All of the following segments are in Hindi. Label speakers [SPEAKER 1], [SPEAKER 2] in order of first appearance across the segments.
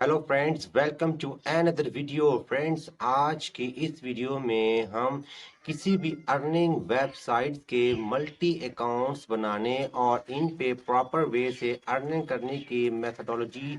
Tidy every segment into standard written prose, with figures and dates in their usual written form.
[SPEAKER 1] Hello friends, welcome to another video. Friends, आज की इस वीडियो में हम किसी भी अर्निंग वेबसाइट के मल्टी अकाउंट्स बनाने और इन पे प्रॉपर वे से अर्निंग करने की मेथोडोलॉजी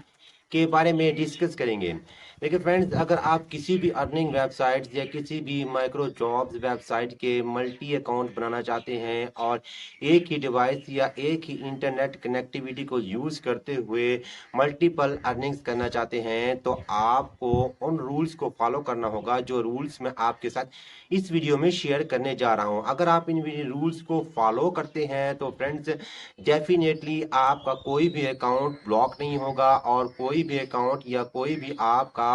[SPEAKER 1] के बारे में डिस्कस करेंगे। देखिए फ्रेंड्स, अगर आप किसी भी अर्निंग वेबसाइट या किसी भी माइक्रो जॉब्स वेबसाइट के मल्टी अकाउंट बनाना चाहते हैं और एक ही डिवाइस या एक ही इंटरनेट कनेक्टिविटी को यूज करते हुए मल्टीपल अर्निंग्स करना चाहते हैं, तो आपको उन रूल्स को फॉलो करना होगा जो रूल्स मैं आपके साथ इस वीडियो में शेयर करने जा रहा हूं। अगर आप इन रूल्स को फॉलो करते हैं तो फ्रेंड्स, डेफिनेटली आपका कोई भी अकाउंट ब्लॉक नहीं होगा और कोई भी अकाउंट या कोई भी आपका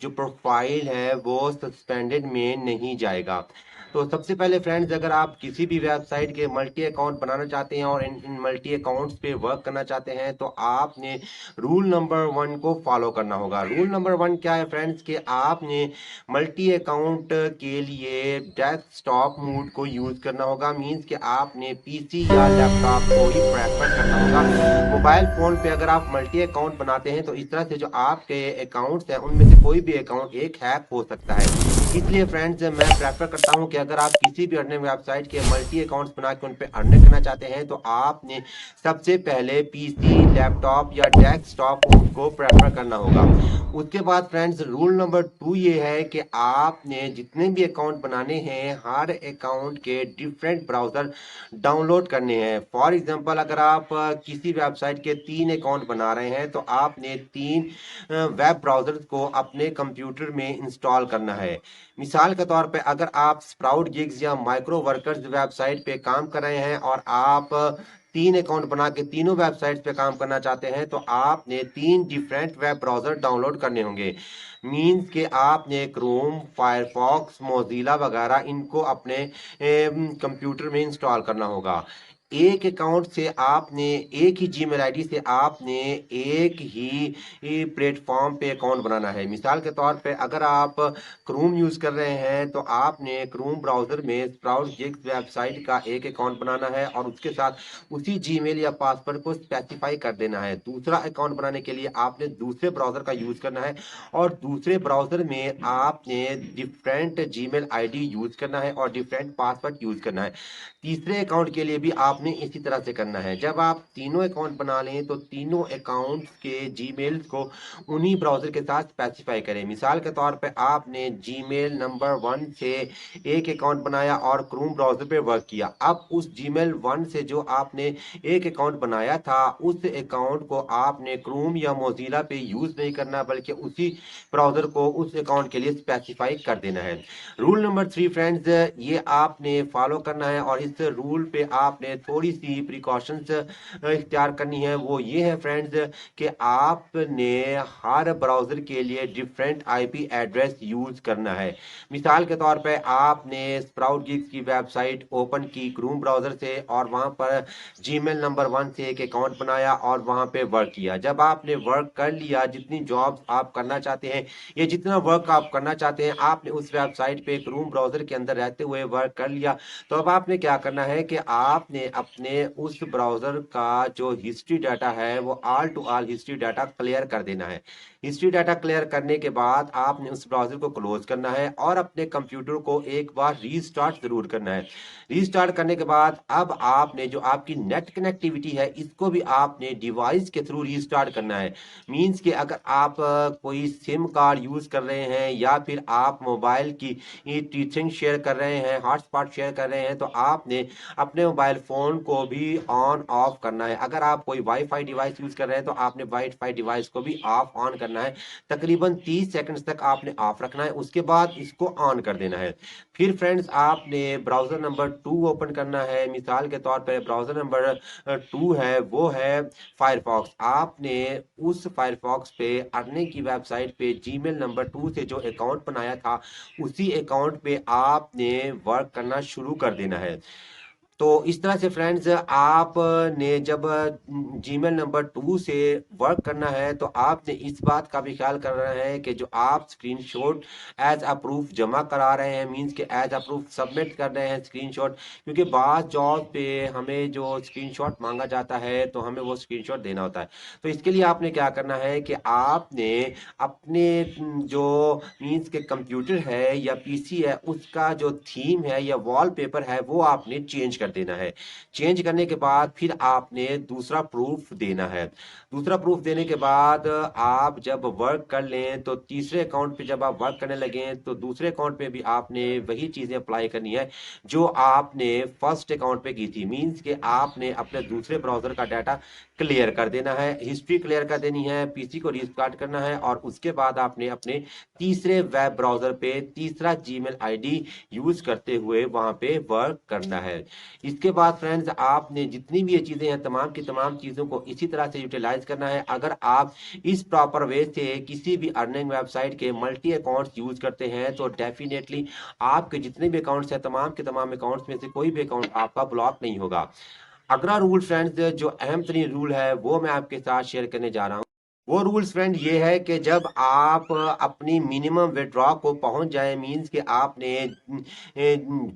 [SPEAKER 1] जो प्रोफाइल है वो सस्पेंडेड में नहीं जाएगा। तो सबसे पहले फ्रेंड्स, अगर आप किसी भी वेबसाइट के मल्टी अकाउंट बनाना चाहते हैं और इन मल्टी अकाउंट्स पे वर्क करना चाहते हैं, तो आपने रूल नंबर 1 को फॉलो करना होगा। रूल नंबर 1 क्या है फ्रेंड्स, कि आपने मल्टी अकाउंट के लिए डेस्कटॉप मोड को यूज करना होगा। मींस कि आपने पीसी या लैपटॉप को ही प्रेफर करना होगा। मोबाइल फोन पे अगर आप मल्टी अकाउंट बनाते हैं तो इस तरह से जो आपके अकाउंट्स हैं उनमें से कोई भी अकाउंट एक हैक हो सकता है। इसलिए फ्रेंड्स, मैं प्रेफर करता हूं कि अगर आप किसी भी अर्निंग वेबसाइट के मल्टी अकाउंट्स बना के उन पे अर्निंग करना चाहते हैं तो आपने सबसे पहले पीसी, लैपटॉप या डेस्कटॉप को प्रेफर करना होगा। उसके बाद फ्रेंड्स, रूल नंबर 2 ये है कि आपने जितने भी अकाउंट बनाने हैं हर अकाउंट के डिफरेंट ब्राउजर डाउनलोड करने हैं। फॉर एग्जांपल, अगर आप किसी वेबसाइट के 3 अकाउंट बना रहे हैं तो आपने 3 वेब ब्राउजर्स को अपने कंप्यूटर में इंस्टॉल करना है। मिसाल के तौर पे, अगर आप स्प्राउट गिग्स या माइक्रो वर्कर्स वेबसाइट पे काम कर रहे हैं और आप 3 अकाउंट बना के तीनों वेबसाइट्स पे काम करना चाहते हैं, तो आपने 3 डिफरेंट वेब ब्राउजर डाउनलोड करने होंगे। मींस के आपने क्रोम, फायरफॉक्स, मोजिला वगैरह इनको अपने कंप्यूटर में इंस्टॉल करना होगा। एक अकाउंट से आपने, एक ही जीमेल आईडी से आपने एक ही प्लेटफॉर्म पे अकाउंट बनाना है। मिसाल के तौर पे, अगर आप क्रोम यूज कर रहे हैं तो आपने क्रोम ब्राउजर में स्प्राउट जिग्स वेबसाइट का एक अकाउंट बनाना है और उसके साथ उसी जीमेल या पासवर्ड को स्पेसिफाई कर देना है। दूसरा अकाउंट बनाने के लिए आपने दूसरे ब्राउजर का यूज करना है और दूसरे ब्राउजर में आपने डिफरेंट जीमेल आईडी यूज करना है और डिफरेंट पासवर्ड यूज करना है। तीसरे अकाउंट के लिए भी आपने इसी तरह से करना है। जब आप तीनों अकाउंट बना लें तो तीनों अकाउंट के जीमेल को उन्हीं ब्राउजर के साथ स्पेसिफाई करें। मिसाल के तौर पे, आपने जीमेल नंबर 1 से एक अकाउंट बनाया और क्रोम ब्राउजर पे वर्क किया। अब उस जीमेल 1 से जो आपने एक अकाउंट बनाया था, उस अकाउंट को आपने क्रोम या मोजिला पे यूज नहीं करना, बल्कि उसी ब्राउजर को उस अकाउंट के लिए स्पेसिफाई कर देना है। रूल नंबर 3 फ्रेंड्स, ये आपने फॉलो करना है और इस रूल पे आपने थोड़ी सी प्रिकॉशंस इख्तियार करनी है। वो ये है फ्रेंड्स, कि आपने हर ब्राउजर के लिए डिफरेंट आईपी एड्रेस यूज करना है। मिसाल के तौर पे, आपने स्प्राउट गिग्स की वेबसाइट ओपन की क्रोम ब्राउजर से और वहां पर जीमेल नंबर 1 से एक अकाउंट बनाया और वहां पे वर्क किया। जब आपने वर्क कर लिया, जितनी जॉब्स आप करना चाहते हैं या जितना वर्क आप करना चाहते हैं, आपने उस वेबसाइट पे क्रोम ब्राउजर के अंदर रहते हुए वर्क कर लिया, तो अब आपने क्या करना है कि आपने अपने उस ब्राउजर का जो हिस्ट्री डाटा है वो all to all history data clear कर देना है। हिस्ट्री डाटा क्लियर करने के बाद आपने उस ब्राउजर को क्लोज करना है और अपने कंप्यूटर को एक बार रीस्टार्ट जरूर करना है। रीस्टार्ट करने के बाद अब आपने जो आपकी नेट कनेक्टिविटी है इसको भी आपने डिवाइस के थ्रू रीस्टार्ट करना है। मींस कि अगर आप कोई सिम कार्ड यूज कर रहे हैं या फिर आप मोबाइल की टीचिंग शेयर कर रहे हैं, हॉटस्पॉट शेयर कर रहे हैं, तो आपने अपने मोबाइल फोन को भी ऑन ऑफ करना है। अगर आप कोई वाईफाई डिवाइस यूज कर रहे हैं तो आपने वाईफाई डिवाइस को भी ऑफ ऑन करना है। तकरीबन 30 सेकंड्स तक आपने ऑफ रखना है, उसके बाद इसको ऑन कर देना है। फिर फ्रेंड्स, आपने ब्राउजर नंबर 2 ओपन करना है। मिसाल के तौर पर ब्राउजर नंबर 2 है, वो है फायरफॉक्स। आपने उस फायरफॉक्स पे अर्निंग की वेबसाइट पे जीमेल नंबर 2 से जो अकाउंट बनाया था, उसी अकाउंट पे आपने वर्क करना शुरू कर देना है। तो इस तरह से फ्रेंड्स आपने जब जीमेल नंबर 2 से वर्क करना है तो आपने इस बात का भी ख्याल करना है कि जो आप स्क्रीनशॉट एज अ प्रूफ जमा करा रहे हैं, मींस के एज अ प्रूफ सबमिट कर रहे हैं स्क्रीनशॉट, क्योंकि बाद जॉब पे हमें जो स्क्रीनशॉट मांगा जाता है तो हमें वो स्क्रीनशॉट देना होता है। तो इसके लिए आपने क्या करना है कि आपने अपने जो मींस के कंप्यूटर है या पीसी है उसका जो थीम है या वॉलपेपर है वो आपने चेंज कर देना है। चेंज करने के बाद फिर आपने दूसरा प्रूफ देना है। दूसरा प्रूफ देने के बाद आप जब वर्क कर लें तो तीसरे अकाउंट पे जब आप वर्क करने लगे तो दूसरे अकाउंट पे भी आपने वही चीजें अप्लाई करनी है जो आपने फर्स्ट अकाउंट पे की थी। मींस के आपने अपने दूसरे ब्राउजर का डाटा क्लियर कर देना है, हिस्ट्री क्लियर कर देनी है, पीसी को रीस्टार्ट करना है और उसके बाद आपने अपने तीसरे वेब ब्राउजर पे तीसरा जीमेल आईडी यूज करते हुए वहां पे वर्क करना है। इसके बाद फ्रेंड्स आपने जितनी भी ये चीजें हैं तमाम की तमाम चीजों को इसी तरह से यूटिलाइज करना है। अगर आप इस प्रॉपर वे से किसी भी अर्निंग वेबसाइट के मल्टी अकाउंट्स यूज करते हैं तो डेफिनेटली आपके जितने भी अकाउंट्स हैं तमाम के तमाम अकाउंट्स में से कोई भी अकाउंट आपका ब्लॉक नहीं होगा। अगला रूल फ्रेंड्स जो अहम तरीन रूल है वो मैं आपके साथ शेयर करने जा रहा हूँ। वो रूल्स फ्रेंड ये है कि जब आप अपनी मिनिमम विड्रॉ को पहुंच जाए, मींस कि आपने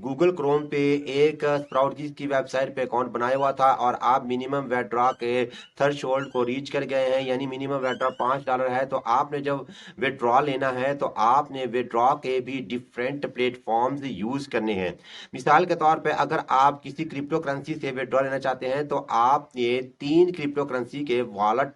[SPEAKER 1] गूगल क्रोम पे एक स्प्राउट की वेबसाइट पे अकाउंट बनाया हुआ था और आप मिनिमम विड्रॉ के थ्रेशोल्ड को रीच कर गए हैं, यानी मिनिमम विड्रॉ $5 है, तो आपने जब विड्रॉ लेना है तो आपने विड्रॉ के भी डिफरेंट प्लेटफॉर्म्स यूज करने हैं। मिसाल के तौर पे अगर आप किसी क्रिप्टो करेंसी से विड्रॉ लेना चाहते हैं तो आपने 3 क्रिप्टो करेंसी के वॉलेट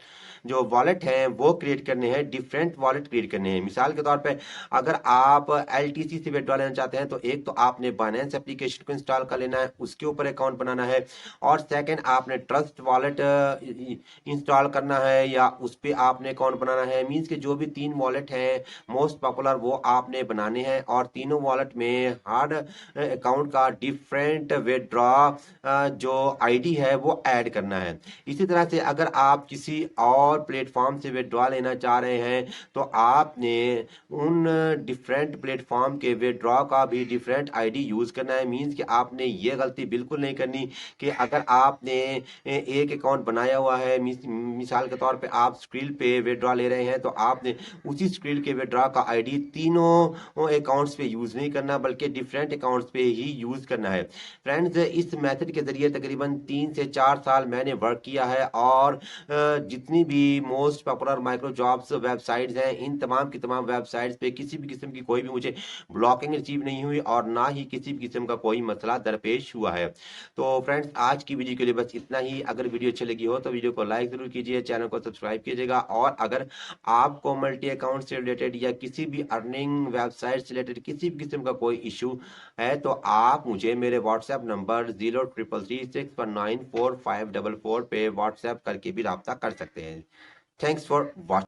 [SPEAKER 1] हैं वो क्रिएट करने हैं, डिफरेंट वॉलेट क्रिएट करने हैं। मिसाल के तौर पे अगर आप LTC से विड्रॉ लेना चाहते हैं तो एक तो आपने बाइनेंस एप्लीकेशन को इंस्टॉल कर लेना है, उसके ऊपर अकाउंट बनाना है, और सेकंड आपने ट्रस्ट वॉलेट इंस्टॉल करना है या उस पर आपने अकाउंट बनाना है। मींस के जो भी 3 वॉलेट हैं मोस्ट पॉपुलर वो आपने बनाने हैं और तीनों वॉलेट में हर अकाउंट का डिफरेंट विड्रॉ जो आईडी है वो ऐड करना है। इसी तरह से अगर आप किसी और प्लेटफॉर्म से विड्रॉ लेना चाह रहे हैं तो आपने उन डिफरेंट प्लेटफॉर्म के विड्रॉ का भी डिफरेंट आईडी यूज करना है। मींस कि आपने ये गलती बिल्कुल नहीं करनी कि अगर आपने एक अकाउंट बनाया हुआ है, मिसाल के तौर पे आप स्क्रिल पे विड्रॉ ले रहे हैं तो आपने उसी स्क्रिल के विड्रॉ का आईडी तीनों अकाउंट्स पे यूज नहीं करना बल्कि डिफरेंट अकाउंट्स पे ही यूज करना है। फ्रेंड्स इस मेथड के जरिए तकरीबन 3 से 4 साल मैंने वर्क किया है और जितनी भी most popular micro jobs websites हैं इन तमाम की तमाम वेबसाइट्स पे किसी भी किस्म की कोई भी मुझे ब्लॉकिंग रिसीव नहीं हुई और ना ही किसी भी किस्म का कोई मसला दरपेश हुआ है। तो फ्रेंड्स आज की वीडियो के लिए बस इतना ही। अगर वीडियो अच्छी लगी हो तो वीडियो को लाइक जरूर कीजिए, चैनल को सब्सक्राइब कीजिएगा, और अगर आपको मल्टी अकाउंट से रिलेटेड या किसी भी अर्निंग वेबसाइट से रिलेटेड किसी भी किस्म का कोई इशू है तो आप मुझे मेरे व्हाट्सएप नंबर 0336194544 पे व्हाट्सएप करके भी रब्ता कर सकते हैं। Thanks for watching.